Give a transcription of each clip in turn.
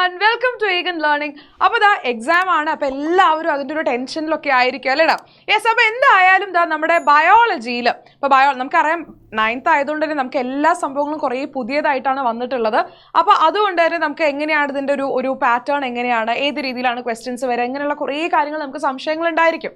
everyone, welcome to Egan Learning. അപ്പോൾ ദാ exam ആണ്. അപ്പോൾ എല്ലാവരും അതിൻ്റെ ഒരു ടെൻഷനിലൊക്കെ ആയിരിക്കും അല്ലേടാ. യെസ്, അപ്പോൾ എന്തായാലും ദാ നമ്മുടെ ബയോളജിയിൽ ഇപ്പോൾ നമുക്കറിയാം 9th ആയതുകൊണ്ട് തന്നെ നമുക്ക് എല്ലാ സംഭവങ്ങളും കുറേ പുതിയതായിട്ടാണ് വന്നിട്ടുള്ളത്. അപ്പോൾ അതുകൊണ്ട് തന്നെ നമുക്ക് എങ്ങനെയാണ് ഇതിൻ്റെ ഒരു പാറ്റേൺ എങ്ങനെയാണ്, ഏത് രീതിയിലാണ് ക്വസ്റ്റ്യൻസ് വരിക, ഇങ്ങനെയുള്ള കുറേ കാര്യങ്ങൾ നമുക്ക് സംശയങ്ങളുണ്ടായിരിക്കും.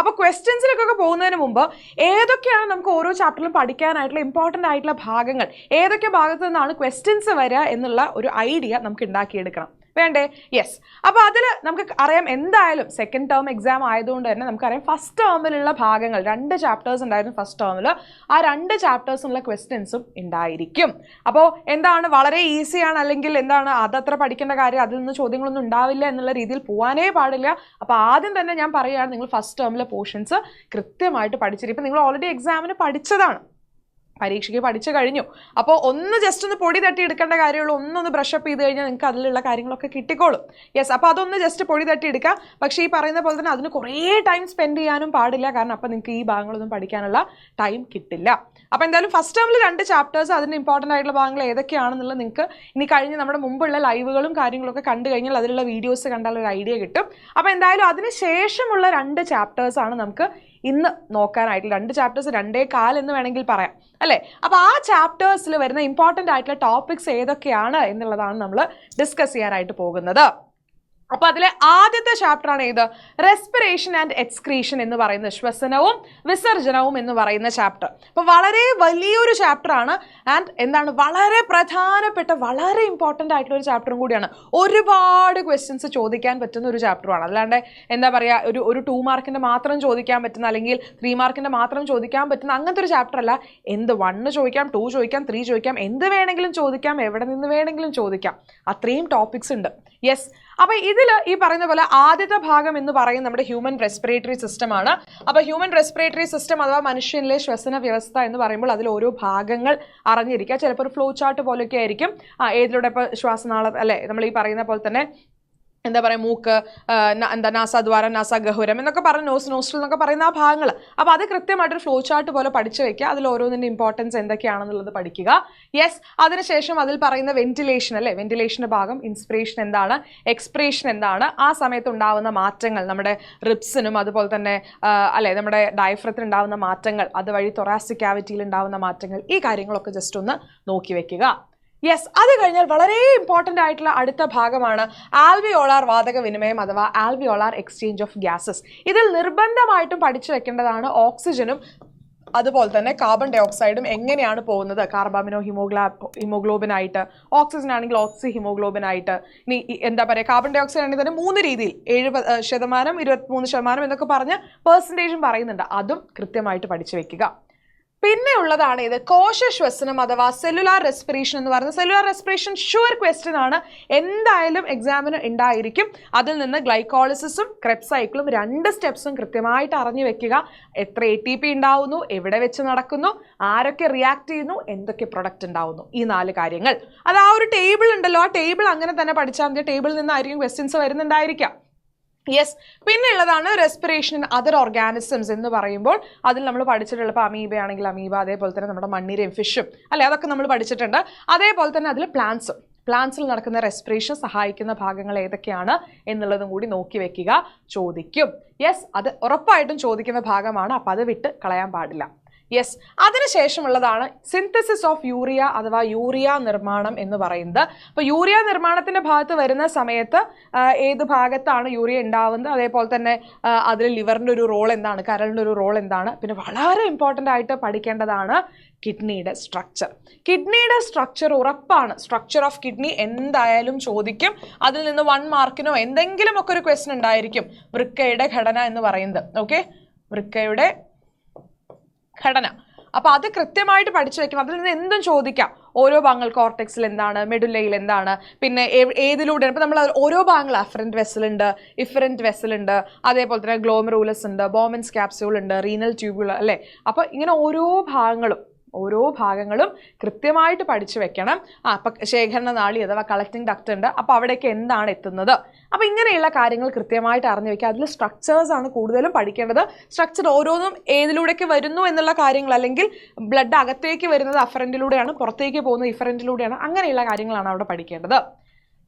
അപ്പോൾ ക്വസ്റ്റ്യൻസിലേക്കൊക്കെ പോകുന്നതിന് മുമ്പ് ഏതൊക്കെയാണ് നമുക്ക് ഓരോ ചാപ്റ്ററിലും പഠിക്കാനായിട്ടുള്ള ഇമ്പോർട്ടൻ്റ് ആയിട്ടുള്ള ഭാഗങ്ങൾ, ഏതൊക്കെ ഭാഗത്തു നിന്നാണ് ക്വസ്റ്റ്യൻസ് വരിക എന്നുള്ള ഒരു ഐഡിയ നമുക്ക് ഉണ്ടാക്കിയെടുക്കണം. വേണ്ടേ? യെസ്. അപ്പോൾ അതിൽ നമുക്ക് അറിയാം എന്തായാലും സെക്കൻഡ് ടേം എക്സാം ആയതുകൊണ്ട് തന്നെ നമുക്കറിയാം ഫസ്റ്റ് ടേമിലുള്ള ഭാഗങ്ങൾ 2 ചാപ്റ്റേഴ്സ് ഉണ്ടായിരുന്നു ഫസ്റ്റ് ടേമിൽ. ആ 2 ചാപ്റ്റേഴ്സിനുള്ള ക്വസ്റ്റ്യൻസും ഉണ്ടായിരിക്കും. അപ്പോൾ എന്താണ് വളരെ ഈസിയാണ്, അല്ലെങ്കിൽ എന്താണ് അതത്ര പഠിക്കേണ്ട കാര്യം, അതിൽ നിന്ന് ചോദ്യങ്ങളൊന്നും ഉണ്ടാവില്ല എന്നുള്ള രീതിയിൽ പോകാനേ പാടില്ല. അപ്പോൾ ആദ്യം തന്നെ ഞാൻ പറയുകയാണ്, നിങ്ങൾ ഫസ്റ്റ് ടേമിലെ പോർഷൻസ് കൃത്യമായിട്ട് പഠിച്ചിരിക്കും. ഇപ്പം നിങ്ങൾ ഓൾറെഡി എക്സാമിന് പഠിച്ചതാണ്, പരീക്ഷയ്ക്ക് പഠിച്ചു കഴിഞ്ഞു. അപ്പോൾ ഒന്ന് ജസ്റ്റ് ഒന്ന് പൊടി തട്ടി എടുക്കേണ്ട കാര്യമുള്ളൂ. ഒന്നൊന്ന് ബ്രഷപ്പ് ചെയ്ത് കഴിഞ്ഞാൽ നിങ്ങൾക്ക് അതിലുള്ള കാര്യങ്ങളൊക്കെ കിട്ടിക്കോളും. യെസ്, അപ്പോൾ അതൊന്ന് ജസ്റ്റ് പൊടി തട്ടി എടുക്കുക. പക്ഷേ ഈ പറയുന്ന പോലെ തന്നെ അതിന് കുറേ ടൈം സ്പെൻഡ് ചെയ്യാനും പാടില്ല, കാരണം അപ്പോൾ നിങ്ങൾക്ക് ഈ ഭാഗങ്ങളൊന്നും പഠിക്കാനുള്ള ടൈം കിട്ടില്ല. അപ്പോൾ എന്തായാലും ഫസ്റ്റ് ടേമിൽ 2 ചാപ്റ്റേഴ്സ്, അതിന് ഇമ്പോർട്ടൻ്റ് ആയിട്ടുള്ള ഭാഗങ്ങൾ ഏതൊക്കെയാണെന്നുള്ളത് നിങ്ങൾക്ക് ഇനി കഴിഞ്ഞ് നമ്മുടെ മുമ്പുള്ള ലൈവുകളും കാര്യങ്ങളൊക്കെ കണ്ടു കഴിഞ്ഞാൽ അതിലുള്ള വീഡിയോസ് കണ്ടാൽ ഒരു ഐഡിയ കിട്ടും. അപ്പോൾ എന്തായാലും അതിന് ശേഷമുള്ള 2 ചാപ്റ്റേഴ്സാണ് നമുക്ക് ഇന്ന് നോക്കാനായിട്ട്. 2 ചാപ്റ്റേഴ്സ് 2.25 എന്ന് വേണമെങ്കിൽ പറയാം അല്ലേ. അപ്പോൾ ആ ചാപ്റ്റേഴ്സിൽ വരുന്ന ഇമ്പോർട്ടൻ്റ് ആയിട്ടുള്ള ടോപ്പിക്സ് ഏതൊക്കെയാണ് എന്നുള്ളതാണ് നമ്മൾ ഡിസ്കസ് ചെയ്യാനായിട്ട് പോകുന്നത്. അപ്പോൾ അതിലെ ആദ്യത്തെ ചാപ്റ്ററാണ് ഏത്? റെസ്പിറേഷൻ ആൻഡ് എക്സ്ക്രീഷൻ എന്ന് പറയുന്ന, ശ്വസനവും വിസർജനവും എന്ന് പറയുന്ന ചാപ്റ്റർ. അപ്പോൾ വളരെ വലിയൊരു ചാപ്റ്ററാണ് ആൻഡ് എന്താണ് വളരെ പ്രധാനപ്പെട്ട വളരെ ഇമ്പോർട്ടൻ്റ് ആയിട്ടുള്ള ഒരു ചാപ്റ്ററും കൂടിയാണ്. ഒരുപാട് ക്വസ്റ്റ്യൻസ് ചോദിക്കാൻ പറ്റുന്ന ഒരു ചാപ്റ്ററാണ്. അല്ലാണ്ട് എന്താ പറയുക, ഒരു 2 മാർക്കിൻ്റെ മാത്രം ചോദിക്കാൻ പറ്റുന്ന, അല്ലെങ്കിൽ 3 മാർക്കിൻ്റെ മാത്രം ചോദിക്കാൻ പറ്റുന്ന അങ്ങനത്തെ ഒരു ചാപ്റ്റർ അല്ല. 1 ചോദിക്കാം, 2 ചോദിക്കാം, 3 ചോദിക്കാം, എന്ത് വേണമെങ്കിലും ചോദിക്കാം, എവിടെ നിന്ന് വേണമെങ്കിലും ചോദിക്കാം. അത്രയും ടോപ്പിക്സ് ഉണ്ട്. യെസ്, അപ്പോൾ ഇതിൽ ഈ പറയുന്ന പോലെ ആദ്യത്തെ ഭാഗം എന്ന് പറയുന്നത് നമ്മുടെ ഹ്യൂമൻ റെസ്പിറേറ്ററി സിസ്റ്റം ആണ്. അപ്പോൾ ഹ്യൂമൻ റെസ്പിറേറ്ററി സിസ്റ്റം അഥവാ മനുഷ്യനിലെ ശ്വസന വ്യവസ്ഥ എന്ന് പറയുമ്പോൾ അതിൽ ഓരോ ഭാഗങ്ങൾ അറിഞ്ഞിരിക്കുക. ചിലപ്പോൾ ഒരു ഫ്ലോ ചാർട്ട് പോലെയൊക്കെ ആയിരിക്കും. ഏതിലൂടെ ഇപ്പോൾ ശ്വാസനാള അല്ലേ, നമ്മൾ ഈ പറയുന്ന പോലെ തന്നെ എന്താ പറയുക, മൂക്ക്, നാസാദ്വാരം, നാസാഗഹുരം എന്നൊക്കെ പറഞ്ഞ് നോസ്ട്രൽ എന്നൊക്കെ പറയുന്ന ആ ഭാഗങ്ങൾ. അപ്പോൾ അത് കൃത്യമായിട്ടൊരു ഫ്ലോ ചാർട്ട് പോലെ പഠിച്ചു വെക്കുക. അതിൽ ഓരോന്നിൻ്റെ ഇമ്പോർട്ടൻസ് എന്തൊക്കെയാണെന്നുള്ളത് പഠിക്കുക. യെസ്, അതിനുശേഷം അതിൽ പറയുന്ന വെന്റിലേഷൻ അല്ലേ, വെന്റിലേഷൻ്റെ ഭാഗം, ഇൻസ്പിറേഷൻ എന്താണ്, എക്സ്പിറേഷൻ എന്താണ്, ആ സമയത്ത് ഉണ്ടാകുന്ന മാറ്റങ്ങൾ, നമ്മുടെ റിബ്സിനും അതുപോലെ തന്നെ അല്ലേ നമ്മുടെ ഡയഫ്രത്തിന് ഉണ്ടാകുന്ന മാറ്റങ്ങൾ, അതുവഴി തൊറാസിക് ക്യാവിറ്റിയിൽ ഉണ്ടാകുന്ന മാറ്റങ്ങൾ, ഈ കാര്യങ്ങളൊക്കെ ജസ്റ്റ് ഒന്ന് നോക്കി വെക്കുക. യെസ്, അത് കഴിഞ്ഞാൽ വളരെ ഇമ്പോർട്ടൻ്റ് ആയിട്ടുള്ള അടുത്ത ഭാഗമാണ് ആൽവിയോളാർ വാതക വിനിമയം അഥവാ ആൽവിയോളാർ എക്സ്ചേഞ്ച് ഓഫ് ഗ്യാസസ്. ഇതിൽ നിർബന്ധമായിട്ടും പഠിച്ചു വെക്കേണ്ടതാണ് ഓക്സിജനും അതുപോലെ തന്നെ കാർബൺ ഡൈ ഓക്സൈഡും എങ്ങനെയാണ് പോകുന്നത്. കാർബാമിനോ ഹിമോഗ്ലോബിനായിട്ട്, ഓക്സിജൻ ആണെങ്കിൽ ഓക്സി ഹിമോഗ്ലോബിനായിട്ട്. ഇനി എന്താ പറയുക, കാർബൺ ഡൈ ഓക്സൈഡ് ആണെങ്കിൽ തന്നെ 3 രീതിയിൽ 70%, 23% എന്നൊക്കെ പറഞ്ഞ് പെർസെൻറ്റേജും പറയുന്നുണ്ട്. അതും കൃത്യമായിട്ട് പഠിച്ചു വെക്കുക. പിന്നെ ഉള്ളതാണ് ഇത് കോശശ്വസനം അഥവാ സെല്ലുലാർ റെസ്പിറേഷൻ എന്ന് പറയുന്നത്. സെല്ലുലാർ റെസ്പിറേഷൻ ഷുവർ ക്വസ്റ്റ്യൻ ആണ്, എന്തായാലും എക്സാമിന് ഉണ്ടായിരിക്കും. അതിൽ നിന്ന് ഗ്ലൈക്കോളിസിസും ക്രെബ്സ് സൈക്കിളും 2 സ്റ്റെപ്സും കൃത്യമായിട്ട് അറിഞ്ഞു വെക്കുക. എത്ര ATP ഉണ്ടാവുന്നു, എവിടെ വെച്ച് നടക്കുന്നു, ആരൊക്കെ റിയാക്ട് ചെയ്യുന്നു, എന്തൊക്കെ പ്രൊഡക്റ്റ് ഉണ്ടാവുന്നു, ഈ 4 കാര്യങ്ങൾ. അത് ആ ഒരു ടേബിൾ ഉണ്ടല്ലോ, ആ ടേബിൾ അങ്ങനെ തന്നെ പഠിച്ചാൽ മതി. ടേബിളിൽ നിന്നായിരിക്കും ക്വസ്റ്റ്യൻസ് വരുന്നുണ്ടായിരിക്കാം. യെസ്, പിന്നെ ഉള്ളതാണ് റെസ്പിറേഷൻ ഇൻ അതർ ഓർഗാനിസംസ് എന്ന് പറയുമ്പോൾ അതിൽ നമ്മൾ പഠിച്ചിട്ടുള്ള, ഇപ്പോൾ അമീബ ആണെങ്കിൽ അമീബ, അതേപോലെ തന്നെ നമ്മുടെ മണ്ണിരയും ഫിഷും അല്ലെ, അതൊക്കെ നമ്മൾ പഠിച്ചിട്ടുണ്ട്. അതേപോലെ തന്നെ അതിൽ പ്ലാന്റ്സിൽ നടക്കുന്ന റെസ്പിറേഷൻ സഹായിക്കുന്ന ഭാഗങ്ങൾ ഏതൊക്കെയാണ് എന്നുള്ളതും കൂടി നോക്കി വെക്കുക, ചോദിക്കും. യെസ്, അത് ഉറപ്പായിട്ടും ചോദിക്കുന്ന ഭാഗമാണ്, അപ്പോൾ അത് വിട്ട് കളയാൻ പാടില്ല. യെസ്, അതിനുശേഷമുള്ളതാണ് സിന്തസിസ് ഓഫ് യൂറിയ അഥവാ യൂറിയ നിർമ്മാണം എന്ന് പറയുന്നത്. അപ്പോൾ യൂറിയ നിർമ്മാണത്തിൻ്റെ ഭാഗത്ത് വരുന്ന സമയത്ത് ഏത് ഭാഗത്താണ് യൂറിയ ഉണ്ടാവുന്നത്, അതേപോലെ തന്നെ അതിൽ ലിവറിൻ്റെ ഒരു റോൾ എന്താണ്, കരളിൻ്റെ ഒരു റോൾ എന്താണ്. പിന്നെ വളരെ ഇമ്പോർട്ടൻ്റ് ആയിട്ട് പഠിക്കേണ്ടതാണ് കിഡ്നിയുടെ സ്ട്രക്ചർ. കിഡ്നിയുടെ സ്ട്രക്ചർ ഉറപ്പാണ്, സ്ട്രക്ചർ ഓഫ് കിഡ്നി എന്തായാലും ചോദിക്കും. അതിൽ നിന്ന് 1 മാർക്കിനോ എന്തെങ്കിലുമൊക്കെ ഒരു ക്വസ്റ്റ്യൻ ഉണ്ടായിരിക്കും. വൃക്കയുടെ ഘടന എന്ന് പറയുന്നത്. ഓക്കെ, വൃക്കയുടെ ഘടന, അപ്പോൾ അത് കൃത്യമായിട്ട് പഠിച്ചു വെക്കണം. അതിൽ നിന്ന് എന്തും ചോദിക്കാം. ഓരോ ഭാഗങ്ങൾ, കോർട്ടെക്സിൽ എന്താണ്, മെഡുല്ലയിൽ എന്താണ്, പിന്നെ ഏതിലൂടെയാണ്. ഇപ്പോൾ നമ്മൾ ഓരോ ഭാഗങ്ങൾ, അഫറൻറ്റ് വെസലുണ്ട്, ഇഫറൻറ്റ് വെസലുണ്ട്, അതേപോലെ തന്നെ ഗ്ലോമെറൂലസ് ഉണ്ട്, ബോമൻസ് ക്യാപ്സ്യൂൾ ഉണ്ട്, റീനൽ ട്യൂബ്യൂൾ അല്ലേ. അപ്പോൾ ഇങ്ങനെ ഓരോ ഭാഗങ്ങളും കൃത്യമായിട്ട് പഠിച്ചു വെക്കണം. അപ്പം ശേഖരണ നാളി അഥവാ കളക്ടിങ് ഡക്റ്റ് ഉണ്ട്, അപ്പോൾ അവിടേക്ക് എന്താണ് എത്തുന്നത്. അപ്പോൾ ഇങ്ങനെയുള്ള കാര്യങ്ങൾ കൃത്യമായിട്ട് അറിഞ്ഞു വെക്കുക. അതിൽ സ്ട്രക്ചേഴ്സ് ആണ് കൂടുതലും പഠിക്കേണ്ടത്. സ്ട്രക്ചർ ഓരോന്നും ഏതിലൂടെയൊക്കെ വരുന്നു എന്നുള്ള കാര്യങ്ങൾ, അല്ലെങ്കിൽ ബ്ലഡ് അകത്തേക്ക് വരുന്നത് അഫറൻറ്റിലൂടെയാണ്, പുറത്തേക്ക് പോകുന്നത് ഇഫറൻറ്റിലൂടെയാണ്, അങ്ങനെയുള്ള കാര്യങ്ങളാണ് അവിടെ പഠിക്കേണ്ടത്.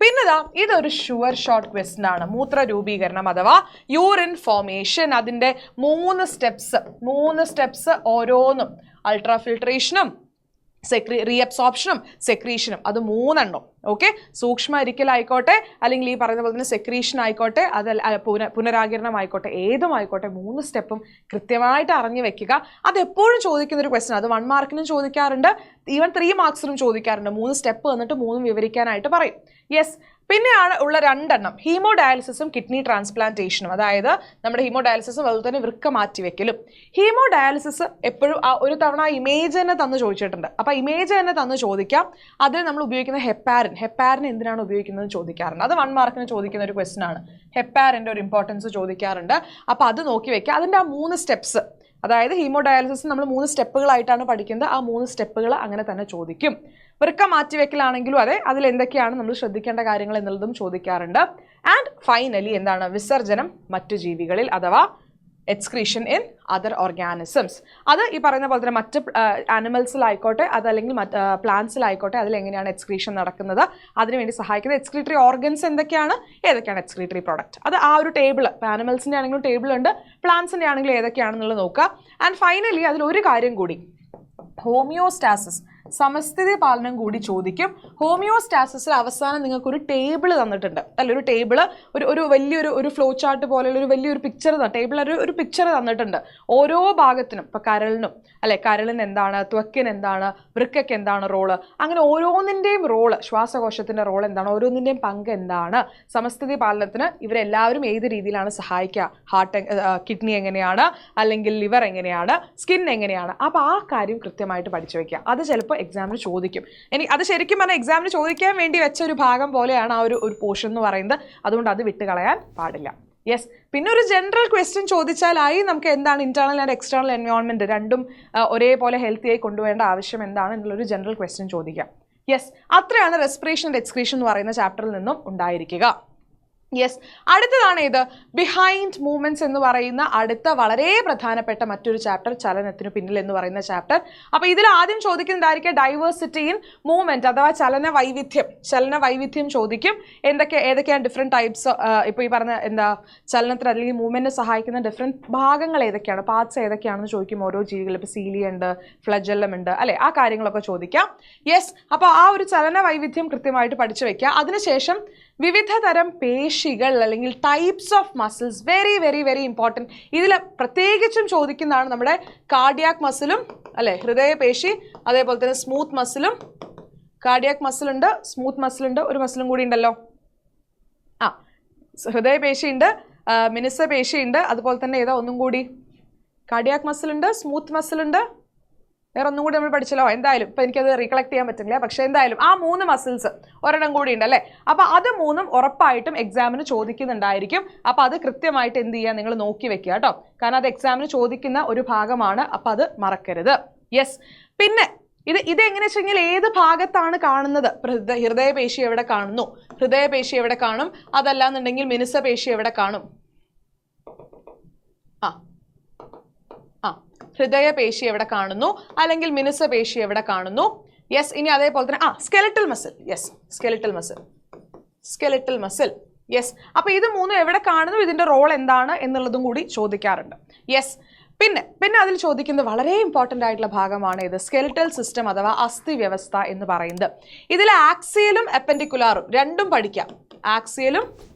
പിന്നെ ഇതൊരു ഷുവർ ഷോർട്ട് ക്വസ്റ്റ്യൻ ആണ്. മൂത്ര രൂപീകരണം അഥവാ യൂറിൻ ഫോർമേഷൻ, അതിൻ്റെ 3 സ്റ്റെപ്സ് ഓരോന്നും, അൾട്രാ ഫിൽട്രേഷനും റീഅബ്സോർപ്ഷനും സെക്രീഷനും, അത് 3 ഓക്കെ. സൂക്ഷ്മ അരിക്കലായിക്കോട്ടെ, അല്ലെങ്കിൽ ഈ പറയുന്ന പോലെ തന്നെ സെക്രീഷൻ ആയിക്കോട്ടെ, അത് പുനരാകിരണം ആയിക്കോട്ടെ, ഏതുമായിക്കോട്ടെ 3 സ്റ്റെപ്പും കൃത്യമായിട്ട് അറിഞ്ഞു വെക്കുക. അത് എപ്പോഴും ചോദിക്കുന്ന ഒരു ക്വസ്റ്റ്യൻ. അത് 1 മാർക്കിനും ചോദിക്കാറുണ്ട്, ഈവൻ 3 മാർക്സിനും ചോദിക്കാറുണ്ട്. 3 സ്റ്റെപ്പ് വന്നിട്ട് 3 വിവരിക്കാനായിട്ട് പറയും. യെസ്. പിന്നെയാണ് ഉള്ള 2 ഹീമോഡയാലിസിസും കിഡ്നി ട്രാൻസ്പ്ലാന്റേഷനും. അതായത് നമ്മുടെ ഹീമോഡയാലിസിസും അതുപോലെ തന്നെ വൃക്ക മാറ്റിവെക്കലും. ഹീമോഡയാലിസിസ് എപ്പോഴും ഒരു തവണ ഇമേജ് തന്നെ തന്നു ചോദിച്ചിട്ടുണ്ട്. അപ്പോൾ ഇമേജ് തന്നെ തന്നു ചോദിക്കാം. അതിൽ നമ്മൾ ഉപയോഗിക്കുന്ന ഹെപ്പാരിൻ എന്തിനാണ് ഉപയോഗിക്കുന്നത് ചോദിക്കാറുണ്ട്. അത് 1 മാർക്കിന് ചോദിക്കുന്ന ഒരു ക്വസ്റ്റ്യൻ ആണ്. ഹെപ്പാരിൻ്റെ ഒരു ഇമ്പോർട്ടൻസ് ചോദിക്കാറുണ്ട്. അപ്പോൾ അത് നോക്കി വെക്കുക. അതിൻ്റെ ആ 3 സ്റ്റെപ്സ്, അതായത് ഹീമോഡയാലിസിസ് നമ്മൾ 3 സ്റ്റെപ്പുകളായിട്ടാണ് പഠിക്കുന്നത്. ആ 3 സ്റ്റെപ്പുകൾ അങ്ങനെ തന്നെ ചോദിക്കും. വൃക്ക മാറ്റിവെക്കലാണെങ്കിലും അതെ, അതിൽ എന്തൊക്കെയാണ് നമ്മൾ ശ്രദ്ധിക്കേണ്ട കാര്യങ്ങൾ എന്നുള്ളതും ചോദിക്കാറുണ്ട്. ആൻഡ് ഫൈനലി എന്താണ്, വിസർജനം മറ്റു ജീവികളിൽ അഥവാ എക്സ്ക്രീഷൻ ഇൻ അതർ ഓർഗാനിസംസ്. അത് ഈ പറയുന്ന പോലെ തന്നെ മറ്റ് ആനിമൽസിലായിക്കോട്ടെ, അതല്ലെങ്കിൽ പ്ലാന്റ്സിലായിക്കോട്ടെ, അതിലെങ്ങനെയാണ് എക്സ്ക്രീഷൻ നടക്കുന്നത്, അതിനുവേണ്ടി സഹായിക്കുന്ന എക്സ്ക്രീറ്ററി ഓർഗൻസ് എന്തൊക്കെയാണ്, ഏതൊക്കെയാണ് എക്സ്ക്രീറ്ററി പ്രോഡക്റ്റ്, അത് ആ ഒരു ടേബിൾ, ആനിമൽസിൻ്റെ ആണെങ്കിലും ടേബിൾ ഉണ്ട്, പ്ലാന്റ്സിൻ്റെ ആണെങ്കിലും ഏതൊക്കെയാണെന്നുള്ളത് നോക്കുക. ആൻഡ് ഫൈനലി അതിലൊരു കാര്യം കൂടി, ഹോമിയോസ്റ്റാസിസ്, സമസ്ഥിതി പാലനം കൂടി ചോദിക്കും. ഹോമിയോസ്റ്റാസിസിൽ അവസാനം നിങ്ങൾക്കൊരു ടേബിൾ തന്നിട്ടുണ്ട്, അല്ല ഒരു ടേബിൾ, ഒരു വലിയൊരു ഫ്ലോ ചാർട്ട് പോലെയുള്ള ഒരു വലിയൊരു പിക്ചർ, ടേബിൾ ഒരു പിക്ചർ തന്നിട്ടുണ്ട്. ഓരോ ഭാഗത്തിനും, ഇപ്പം കരളിനും അല്ലെ, കരളിന് എന്താണ്, ത്വക്കിന് എന്താണ്, വൃക്കയ്ക്ക് എന്താണ് റോള്, അങ്ങനെ ഓരോന്നിൻ്റെയും റോള്, ശ്വാസകോശത്തിൻ്റെ റോൾ എന്താണ്, ഓരോന്നിൻ്റെയും പങ്ക് എന്താണ്, സമസ്ഥിതി പാലനത്തിന് ഇവരെല്ലാവരും ഏത് രീതിയിലാണ് സഹായിക്കുക, കിഡ്നി എങ്ങനെയാണ്, അല്ലെങ്കിൽ ലിവർ എങ്ങനെയാണ്, സ്കിൻ എങ്ങനെയാണ്. അപ്പോൾ ആ കാര്യം കൃത്യമായിട്ട് പഠിച്ചു വയ്ക്കുക. അത് ചിലപ്പോൾ എക്സാമിന് ചോദിക്കും. അത് ശരിക്കും പറഞ്ഞാൽ എക്സാമിന് ചോദിക്കാൻ വേണ്ടി വെച്ച ഒരു ഭാഗം പോലെയാണ് ആ ഒരു പോർഷൻ എന്ന് പറയുന്നത്. അതുകൊണ്ട് അത് വിട്ടുകളയാൻ പാടില്ല. യെസ്. പിന്നെ ഒരു ജനറൽ ക്വസ്റ്റ്യൻ ചോദിച്ചാലായി നമുക്ക് എന്താണ് ഇന്റേണൽ ആൻഡ് എക്സ്റ്റേണൽ എൻവയോൺമെന്റ് രണ്ടും ഒരേപോലെ ഹെൽത്തിയായി കൊണ്ടുപോകേണ്ട ആവശ്യം എന്താണ് എന്നുള്ളൊരു ജനറൽ ക്വസ്റ്റ്യൻ ചോദിക്കാം. യെസ്. അത്രയാണ് റെസ്പിറേഷൻ ആൻഡ് എക്സ്ക്രീഷൻ എന്ന് പറയുന്ന ചാപ്റ്ററിൽ നിന്നും ഉണ്ടായിരിക്കുക. യെസ്. അടുത്തതാണ് ഇത് ബിഹൈൻഡ് മൂവ്മെന്റ്സ് എന്ന് പറയുന്ന അടുത്ത വളരെ പ്രധാനപ്പെട്ട മറ്റൊരു ചാപ്റ്റർ, ചലനത്തിന് പിന്നിൽ എന്ന് പറയുന്ന ചാപ്റ്റർ. അപ്പോൾ ഇതിൽ ആദ്യം ചോദിക്കുന്നതായിരിക്കും ഡൈവേഴ്സിറ്റി ഇൻ മൂവ്മെന്റ് അഥവാ ചലന വൈവിധ്യം ചോദിക്കും. ഏതൊക്കെയാണ് ഡിഫറെൻറ്റ് ടൈപ്സ്, ഇപ്പോൾ ഈ പറഞ്ഞ ചലനത്തിന് അല്ലെങ്കിൽ മൂവ്മെന്റിന് സഹായിക്കുന്ന ഡിഫറെൻറ്റ് ഭാഗങ്ങൾ ഏതൊക്കെയാണ്, പാർട്സ് ഏതൊക്കെയാണെന്ന് ചോദിക്കും. ഓരോ ജീവികൾ, ഇപ്പോൾ സീലിയ ഉണ്ട്, ഫ്ലജല്ലം ഉണ്ട്, അല്ലെ, ആ കാര്യങ്ങളൊക്കെ ചോദിക്കാം. യെസ്. അപ്പോൾ ആ ഒരു ചലന വൈവിധ്യം കൃത്യമായിട്ട് പഠിച്ചു വെക്കുക. അതിനുശേഷം വിവിധ തരം പേശികൾ അല്ലെങ്കിൽ types of muscles, very very very important. ഇതിൽ പ്രത്യേകിച്ചും ചോദിക്കുന്നതാണ് നമ്മുടെ കാർഡിയാക് മസിലും അല്ലെ, ഹൃദയപേശി, അതേപോലെ തന്നെ സ്മൂത്ത് മസിലും. കാർഡിയാക് മസിലുണ്ട്, സ്മൂത്ത് മസിലുണ്ട്, ഒരു മസിലും കൂടി ഉണ്ടല്ലോ, ഹൃദയപേശിയുണ്ട്, മിനുസപേശിയുണ്ട്, അതുപോലെ തന്നെ ഏതാ ഒന്നും കൂടി, കാർഡിയാക് മസിലുണ്ട്, സ്മൂത്ത് മസിലുണ്ട്, വേറെ ഒന്നും കൂടി നമ്മൾ പഠിച്ചല്ലോ. എന്തായാലും ഇപ്പം എനിക്കത് റീകളക്ട് ചെയ്യാൻ പറ്റില്ല, പക്ഷേ എന്തായാലും ആ 3 മസിൽസ് ഒരെണ്ണം കൂടി ഉണ്ടല്ലേ. അപ്പോൾ അത് 3ഉം ഉറപ്പായിട്ടും എക്സാമിന് ചോദിക്കുന്നുണ്ടായിരിക്കും. അപ്പോൾ അത് കൃത്യമായിട്ട് എന്ത് ചെയ്യുക, നിങ്ങൾ നോക്കി വെക്കുക കേട്ടോ, കാരണം അത് എക്സാമിന് ചോദിക്കുന്ന ഒരു ഭാഗമാണ്. അപ്പോൾ അത് മറക്കരുത്. യെസ്. പിന്നെ ഇതെങ്ങനെ വെച്ചെങ്കിൽ ഏത് ഭാഗത്താണ് കാണുന്നത്, ഹൃദയപേശി എവിടെ കാണുന്നു, ഹൃദയപേശി എവിടെ കാണും, അതല്ലാന്നുണ്ടെങ്കിൽ മിനുസപേശി എവിടെ കാണും, ഹൃദയപേശി എവിടെ കാണുന്നു, അല്ലെങ്കിൽ മിനുസപേശി എവിടെ കാണുന്നു. യെസ്. ഇനി അതേപോലെ തന്നെ skeletal muscle. Yes, skeletal muscle. Yes. അപ്പോൾ ഇത് 3 എവിടെ കാണുന്നു, ഇതിൻ്റെ റോൾ എന്താണ് എന്നുള്ളതും കൂടി ചോദിക്കാറുണ്ട്. യെസ്. പിന്നെ അതിൽ ചോദിക്കുന്നത് വളരെ ഇമ്പോർട്ടൻ്റ് ആയിട്ടുള്ള ഭാഗമാണ് ഇത്, സ്കെലിറ്റൽ സിസ്റ്റം അഥവാ അസ്ഥി വ്യവസ്ഥ എന്ന് പറയുന്നത്. ഇതിൽ ആക്സിയലും അപ്പൻഡിക്കുലാറും രണ്ടും പഠിക്കാം. ആക്സിയലും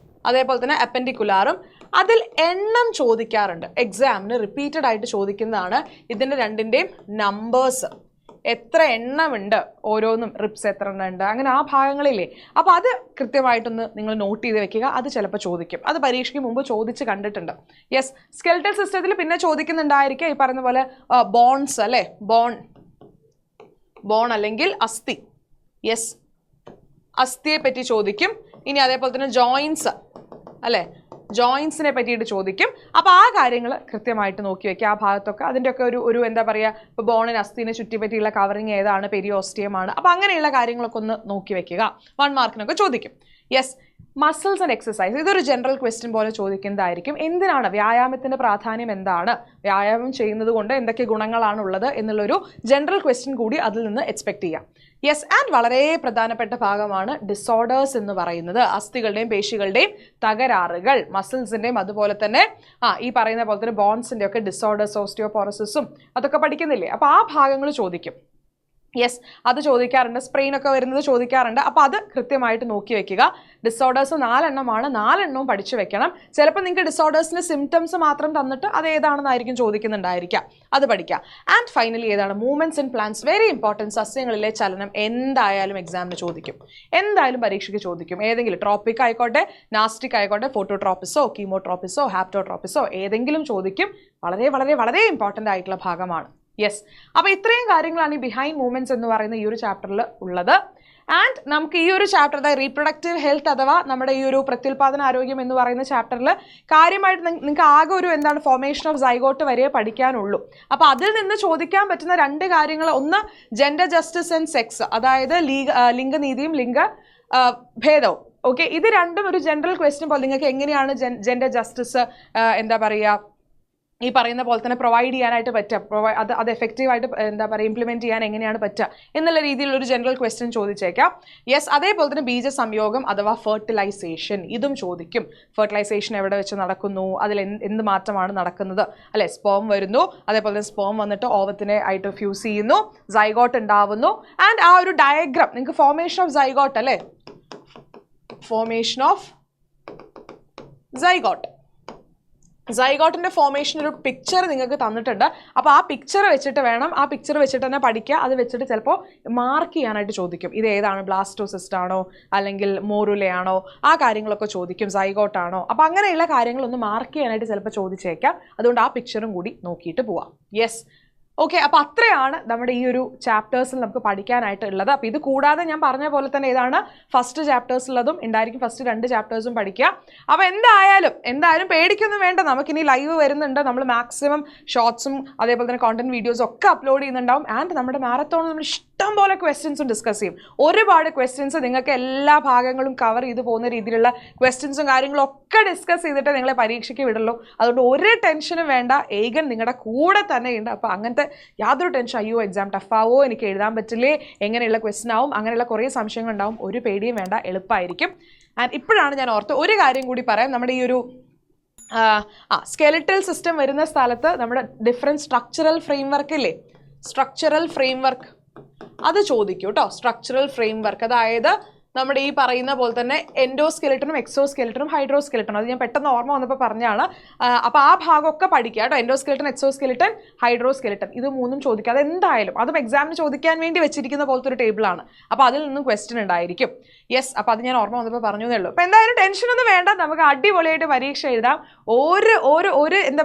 അതേപോലെ തന്നെ അപ്പൻഡിക്കുലാറും. അതിൽ എണ്ണം ചോദിക്കാറുണ്ട്, എക്സാമിന് റിപ്പീറ്റഡ് ആയിട്ട് ചോദിക്കുന്നതാണ്. ഇതിൻ്റെ രണ്ടിൻ്റെയും നമ്പേഴ്സ്, എത്ര എണ്ണമുണ്ട് ഓരോന്നും, റിപ്സ് എത്ര എണ്ണം ഉണ്ട്, അങ്ങനെ ആ ഭാഗങ്ങളില്ലേ. അപ്പോൾ അത് കൃത്യമായിട്ടൊന്ന് നിങ്ങൾ നോട്ട് ചെയ്ത് വെക്കുക. അത് ചിലപ്പോൾ ചോദിക്കും, അത് പരീക്ഷയ്ക്ക് മുമ്പ് ചോദിച്ച് കണ്ടിട്ടുണ്ട്. യെസ്. സ്കെലിറ്റൽ സിസ്റ്റത്തിൽ പിന്നെ ചോദിക്കുന്നുണ്ടായിരിക്കും ഈ പറയുന്ന പോലെ ബോൺസ് അല്ലേ, ബോൺ അല്ലെങ്കിൽ അസ്ഥി. യെസ്, അസ്ഥിയെ പറ്റി ചോദിക്കും. ഇനി അതേപോലെ തന്നെ ജോയിൻസ് അല്ലേ, ജോയിൻസിനെ പറ്റിയിട്ട് ചോദിക്കും. അപ്പോൾ ആ കാര്യങ്ങൾ കൃത്യമായിട്ട് നോക്കി വയ്ക്കുക. ആ ഭാഗത്തൊക്കെ അതിൻ്റെയൊക്കെ ഒരു എന്താ പറയുക, ഇപ്പോൾ ബോണിന് അസ്ഥിനെ ചുറ്റിപ്പറ്റിയുള്ള കവറിങ് ഏതാണ്, പെരിയോസ്റ്റിയമാണ്. അപ്പോൾ അങ്ങനെയുള്ള കാര്യങ്ങളൊക്കെ ഒന്ന് നോക്കി വയ്ക്കുക. 1 മാർക്കിനൊക്കെ ചോദിക്കും. യെസ്. മസിൽസ് ആൻഡ് എക്സസൈസ്, ഇതൊരു ജനറൽ ക്വസ്റ്റ്യൻ പോലെ ചോദിക്കുന്നതായിരിക്കും. എന്തിനാണ് വ്യായാമത്തിൻ്റെ പ്രാധാന്യം, എന്താണ് വ്യായാമം ചെയ്യുന്നത് കൊണ്ട് എന്തൊക്കെ ഗുണങ്ങളാണുള്ളത് എന്നുള്ളൊരു ജനറൽ ക്വസ്റ്റ്യൻ കൂടി അതിൽ നിന്ന് എക്സ്പെക്ട് ചെയ്യാം. യെസ്, ആൻഡ് വളരെ പ്രധാനപ്പെട്ട ഭാഗമാണ് ഡിസോർഡേഴ്സ് എന്ന് പറയുന്നത്. അസ്ഥികളുടെയും പേശികളുടെയും തകരാറുകൾ, മസിൽസിന്റെയും അതുപോലെ തന്നെ ഈ പറയുന്ന പോലെ തന്നെ ബോൺസിന്റെ ഒക്കെ ഡിസോർഡേഴ്സ്, ഓസ്റ്റിയോപോറോസിസും അതൊക്കെ പഠിക്കുന്നില്ലേ? അപ്പോൾ ആ ഭാഗങ്ങൾ ചോദിക്കും. യെസ്, അത് ചോദിക്കാറുണ്ട്. സ്പ്രെയിൻ ഒക്കെ വരുന്നത് ചോദിക്കാറുണ്ട്. അപ്പോൾ അത് കൃത്യമായിട്ട് നോക്കി വെക്കുക. ഡിസോർഡേഴ്സ് 4 എണ്ണമാണ്, 4 എണ്ണവും പഠിച്ചു വെക്കണം. ചിലപ്പോൾ നിങ്ങൾക്ക് ഡിസോർഡേഴ്സിന് സിംറ്റംസ് മാത്രം തന്നിട്ട് അത് ഏതാണെന്നായിരിക്കും ചോദിക്കുന്നുണ്ടായിരിക്കാം, അത് പഠിക്കുക. ആൻഡ് ഫൈനലി ഏതാണ്? Movements in plants, very important. സസ്യങ്ങളിലെ ചലനം എന്തായാലും എക്സാമിന് ചോദിക്കും, എന്തായാലും പരീക്ഷയ്ക്ക് ചോദിക്കും. ഏതെങ്കിലും ട്രോപ്പിക് ആയിക്കോട്ടെ, നാസ്റ്റിക് ആയിക്കോട്ടെ, ഫോട്ടോട്രോപ്പിസോ കീമോട്രോപ്പിസോ ഹാപ്റ്റോട്രോപ്പിസോ ഏതെങ്കിലും ചോദിക്കും. വളരെ വളരെ വളരെ ഇമ്പോർട്ടൻ്റ് ആയിട്ടുള്ള ഭാഗമാണ്. യെസ്, അപ്പോൾ ഇത്രയും കാര്യങ്ങളാണ് ഈ ബിഹൈൻഡ് മൂവ്മെന്റ്സ് എന്ന് പറയുന്ന ഈ ഒരു ചാപ്റ്ററിൽ ഉള്ളത്. ആൻഡ് നമുക്ക് ഈ ഒരു ചാപ്റ്റർ, അതായത് റീപ്രൊഡക്റ്റീവ് ഹെൽത്ത് അഥവാ നമ്മുടെ ഈ ഒരു പ്രത്യുൽപാദന ആരോഗ്യം എന്ന് പറയുന്ന ചാപ്റ്ററിൽ കാര്യമായിട്ട് നിങ്ങൾക്ക് ആകെ ഒരു ഫോർമേഷൻ ഓഫ് സൈഗോട്ട് വരെ പഠിക്കാനുള്ളൂ. അപ്പോൾ അതിൽ നിന്ന് ചോദിക്കാൻ പറ്റുന്ന 2 കാര്യങ്ങൾ, ഒന്ന് ജെൻഡർ ജസ്റ്റിസ് ആൻഡ് സെക്സ്, അതായത് ലിംഗനീതിയും ലിംഗ ഭേദവും. ഓക്കെ, ഇത് രണ്ടും ഒരു ജനറൽ ക്വസ്റ്റ്യൻ പോലെ നിങ്ങൾക്ക് എങ്ങനെയാണ് ജെൻഡർ ജസ്റ്റിസ് എന്താ പറയുക ഈ പറയുന്ന പോലെ തന്നെ പ്രൊവൈഡ് ചെയ്യാനായിട്ട് പറ്റുക, അത് എഫക്റ്റീവായിട്ട് എന്താ പറയുക ഇംപ്ലിമെൻറ്റ് ചെയ്യാൻ എങ്ങനെയാണ് പറ്റുക എന്നുള്ള രീതിയിലൊരു ജനറൽ ക്വസ്റ്റ്യൻ ചോദിച്ചേക്കാം. യെസ്, അതേപോലെ തന്നെ ബീജ സംയോഗം അഥവാ ഫെർട്ടിലൈസേഷൻ, ഇതും ചോദിക്കും. ഫെർട്ടിലൈസേഷൻ എവിടെ വെച്ച് നടക്കുന്നു, അതിൽ എന്ത് മാറ്റമാണ് നടക്കുന്നത്, അല്ലെ? സ്പേം വരുന്നു, അതേപോലെ തന്നെ സ്പേം വന്നിട്ട് ഓവത്തിനെ ആയിട്ട് ഫ്യൂസ് ചെയ്യുന്നു, സൈഗോട്ട് ഉണ്ടാവുന്നു. ആൻഡ് ആ ഒരു ഡയഗ്രാം നിങ്ങൾക്ക് ഫോർമേഷൻ ഓഫ് സൈഗോട്ട്, അല്ലേ? ഫോർമേഷൻ ഓഫ് സൈഗോട്ടിന്റെ ഫോർമേഷൻ ഒരു പിക്ചർ നിങ്ങൾക്ക് തന്നിട്ടുണ്ട്. അപ്പോൾ ആ പിക്ചർ വെച്ചിട്ട് വേണം, ആ പിക്ചർ വെച്ചിട്ട് തന്നെ പഠിക്കുക. അത് വെച്ചിട്ട് ചിലപ്പോൾ മാർക്ക് ചെയ്യാനായിട്ട് ചോദിക്കും. ഇത് ഏതാണ്, ബ്ലാസ്റ്റോസിസ്റ്റ് ആണോ അല്ലെങ്കിൽ മോറുലയാണോ, ആ കാര്യങ്ങളൊക്കെ ചോദിക്കും. സൈഗോട്ടാണോ, അപ്പോൾ അങ്ങനെയുള്ള കാര്യങ്ങളൊന്ന് മാർക്ക് ചെയ്യാനായിട്ട് ചിലപ്പോൾ ചോദിച്ചേക്കാം. അതുകൊണ്ട് ആ പിക്ചറും കൂടി നോക്കിയിട്ട് പോവാം. യെസ്, ഓക്കെ, അപ്പോൾ അത്രയാണ് നമ്മുടെ ഈ ഒരു ചാപ്റ്റേഴ്സിൽ നമുക്ക് പഠിക്കാനായിട്ട് ഉള്ളത്. അപ്പോൾ ഇത് കൂടാതെ ഞാൻ പറഞ്ഞ പോലെ തന്നെ ഏതാണ് ഫസ്റ്റ് ചാപ്റ്റേഴ്സിലുള്ളതും ഉണ്ടായിരിക്കും. ഫസ്റ്റ് 2 ചാപ്റ്റേഴ്സും പഠിക്കുക. അപ്പോൾ എന്തായാലും പേടിക്കൊന്നും വേണ്ട. നമുക്കിനി ലൈവ് വരുന്നുണ്ട്. നമ്മൾ മാക്സിമം ഷോർട്സും അതേപോലെ തന്നെ കോണ്ടന്റ് വീഡിയോസും ഒക്കെ അപ്ലോഡ് ചെയ്യുന്നുണ്ടാവും. ആൻഡ് നമ്മുടെ മാരത്തോൺ നമ്മൾ ഇഷ്ടം പോലെ ക്വസ്റ്റ്യൻസും ഡിസ്കസ് ചെയ്യും. ഒരുപാട് ക്വസ്റ്റ്യൻസ് നിങ്ങൾക്ക് എല്ലാ ഭാഗങ്ങളും കവർ ചെയ്ത് പോകുന്ന രീതിയിലുള്ള ക്വസ്റ്റ്യൻസും കാര്യങ്ങളും ഒക്കെ ഡിസ്കസ് ചെയ്തിട്ട് നിങ്ങളെ പരീക്ഷയ്ക്ക് വിടുള്ളൂ. അതുകൊണ്ട് ഒരു ടെൻഷനും വേണ്ട. ഏകൻ നിങ്ങളുടെ കൂടെ തന്നെ ഉണ്ട്. അപ്പോൾ അങ്ങനത്തെ യാതൊരു ടെൻഷൻ, അയ്യോ എക്സാം ടഫാവോ, എനിക്ക് എഴുതാൻ പറ്റില്ലേ, എങ്ങനെയുള്ള ക്വസ്റ്റ്യൻ ആവും, അങ്ങനെയുള്ള കുറേ സംശയങ്ങളുണ്ടാവും. ഒരു പേടിയും വേണ്ട, എളുപ്പമായിരിക്കും. ആൻഡ് ഇപ്പോഴാണ് ഞാൻ ഓർത്ത് ഒരു കാര്യം കൂടി പറയാം. നമ്മുടെ ഈ ഒരു സ്കെലിറ്റൽ സിസ്റ്റം വരുന്ന സ്ഥലത്ത് നമ്മുടെ ഡിഫറെൻറ്റ് സ്ട്രക്ചറൽ ഫ്രെയിംവർക്ക് ഇല്ലേ, സ്ട്രക്ചറൽ ഫ്രെയിംവർക്ക് അത് ചോദിക്കും കേട്ടോ. സ്ട്രക്ചറൽ ഫ്രെയിംവർക്ക് അതായത് നമ്മുടെ ഈ പറയുന്ന പോലെ തന്നെ എൻഡോസ്കെലിറ്റനും എക്സോസ്കെലിറ്റനും ഹൈഡ്രോസ്കെലിറ്റനും, അത് ഞാൻ പെട്ടെന്ന് ഓർമ്മ വന്നപ്പോൾ പറഞ്ഞാണ്. അപ്പോൾ ആ ഭാഗമൊക്കെ പഠിക്കുക കേട്ടോ. എൻഡോസ്കെലിറ്റൻ, എക്സോസ്കെലിറ്റൻ, ഹൈഡ്രോസ്കെലിറ്റൻ, ഇത് 3ഉം ചോദിക്കുക. അതെന്തായാലും അതും എക്സാമിന് ചോദിക്കാൻ വേണ്ടി വെച്ചിരിക്കുന്ന പോലത്തെ ഒരു ടേബിളാണ്. അപ്പോൾ അതിൽ നിന്നും ക്വസ്റ്റ്യൻ ഉണ്ടായിരിക്കും. യെസ്, അപ്പോൾ അത് ഞാൻ ഓർമ്മ വന്നപ്പോൾ പറഞ്ഞതേ ഉള്ളൂ. അപ്പോൾ എന്തായാലും ടെൻഷനൊന്നും വേണ്ട, നമുക്ക് അടിപൊളിയായിട്ട് പരീക്ഷ എഴുതാം.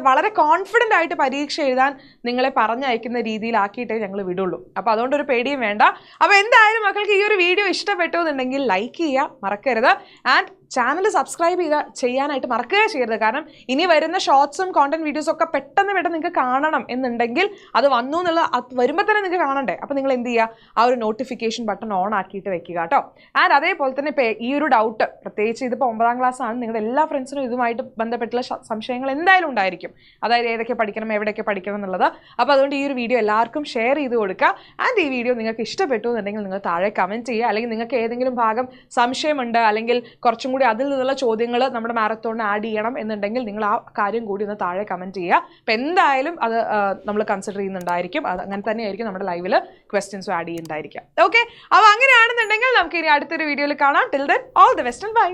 വളരെ കോൺഫിഡൻ്റ് ആയിട്ട് പരീക്ഷ എഴുതാൻ നിങ്ങളെ പറഞ്ഞയക്കുന്ന രീതിയിലാക്കിയിട്ടേ ഞങ്ങൾ വിടുള്ളൂ. അപ്പോൾ അതുകൊണ്ടൊരു പേടിയും വേണ്ട. അപ്പോൾ എന്തായാലും മക്കൾക്ക് ഈ ഒരു വീഡിയോ ഇഷ്ടപ്പെട്ടു എന്നുണ്ടെങ്കിൽ ലൈക്ക് ചെയ്യുക മറക്കരുത്. ആൻഡ് ചാനൽ സബ്സ്ക്രൈബ് ചെയ്യാനായിട്ട് മറക്കുകയും ചെയ്യരുത്. കാരണം ഇനി വരുന്ന ഷോർട്സും കോണ്ടന്റ് വീഡിയോസും ഒക്കെ പെട്ടെന്ന് നിങ്ങൾക്ക് കാണണം എന്നുണ്ടെങ്കിൽ അത് വന്നു എന്നുള്ള വരുമ്പോൾ തന്നെ നിങ്ങൾക്ക് കാണണ്ടേ. അപ്പോൾ നിങ്ങൾ എന്ത് ചെയ്യുക, ആ ഒരു നോട്ടിഫിക്കേഷൻ ബട്ടൺ ഓൺ ആക്കിയിട്ട് വെക്കുക കേട്ടോ. ആൻഡ് അതേപോലെ തന്നെ ഇപ്പോൾ ഈ ഒരു ഡൗട്ട്, പ്രത്യേകിച്ച് ഇതിപ്പോൾ 9ാം ക്ലാസ് ആണ്, നിങ്ങളുടെ എല്ലാ ഫ്രണ്ട്സിനും ഇതുമായിട്ട് ബന്ധപ്പെട്ടുള്ള സംശയങ്ങൾ എന്തായാലും ഉണ്ടായിരിക്കും. അതായത് ഏതൊക്കെ പഠിക്കണം, എവിടെയൊക്കെ പഠിക്കണം എന്നുള്ളത്. അപ്പോൾ അതുകൊണ്ട് ഈ ഒരു വീഡിയോ എല്ലാവർക്കും ഷെയർ ചെയ്ത് കൊടുക്കുക. ആൻഡ് ഈ വീഡിയോ നിങ്ങൾക്ക് ഇഷ്ടപ്പെട്ടു എന്നുണ്ടെങ്കിൽ നിങ്ങൾ താഴെ കമൻറ്റ് ചെയ്യുക. അല്ലെങ്കിൽ നിങ്ങൾക്ക് ഏതെങ്കിലും ഭാഗം സംശയമുണ്ട്, അല്ലെങ്കിൽ കുറച്ചും കൂടി അതിൽ നിന്നുള്ള ചോദ്യങ്ങൾ നമ്മുടെ മാരത്തോണിന് ആഡ് ചെയ്യണം എന്നുണ്ടെങ്കിൽ നിങ്ങൾ ആ കാര്യം കൂടി ഒന്ന് താഴെ കമൻറ്റ് ചെയ്യുക. അപ്പോൾ എന്തായാലും അത് നമ്മൾ കൺസിഡർ ചെയ്യുന്നുണ്ടായിരിക്കും. അത് അങ്ങനെ തന്നെയായിരിക്കും നമ്മുടെ ലൈവിൽ ക്വസ്റ്റ്യൻസും ആഡ് ചെയ്യുന്നുണ്ടായിരിക്കാം. ഓക്കെ, അപ്പോൾ അങ്ങനെയാണെന്നുണ്ടെങ്കിൽ നമുക്ക് ഇനി അടുത്തൊരു വീഡിയോയിൽ കാണാം. Till then all the best and by.